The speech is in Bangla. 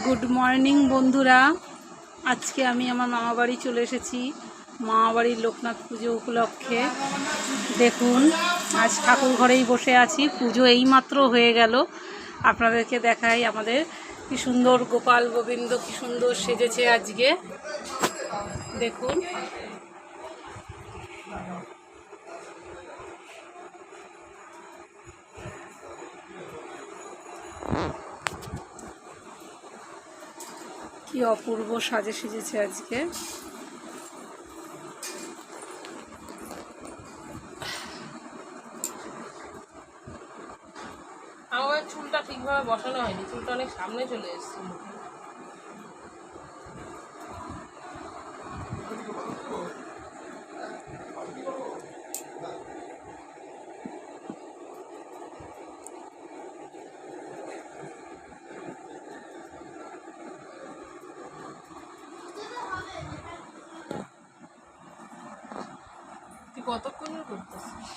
গুড মর্নিং বন্ধুরা। আজকে আমি আমার মামাবাড়ি চলে এসেছি মামাবাড়ির লোকনাথ পুজো উপলক্ষে। দেখুন, আজ ঠাকুর ঘরেই বসে আছি, পুজো এইমাত্র হয়ে গেল। আপনাদেরকে দেখাই আমাদের কি সুন্দর গোপাল গোবিন্দ কি সুন্দর সেজেছে আজকে, দেখুন। কি অপূর্ব সাজে সেজেছে আজকে। আমার চুলটা ঠিকভাবে বসানো হয়নি, চুলটা অনেক সামনে চলে এসেছে। তুই কতক্ষণ করতেছিস?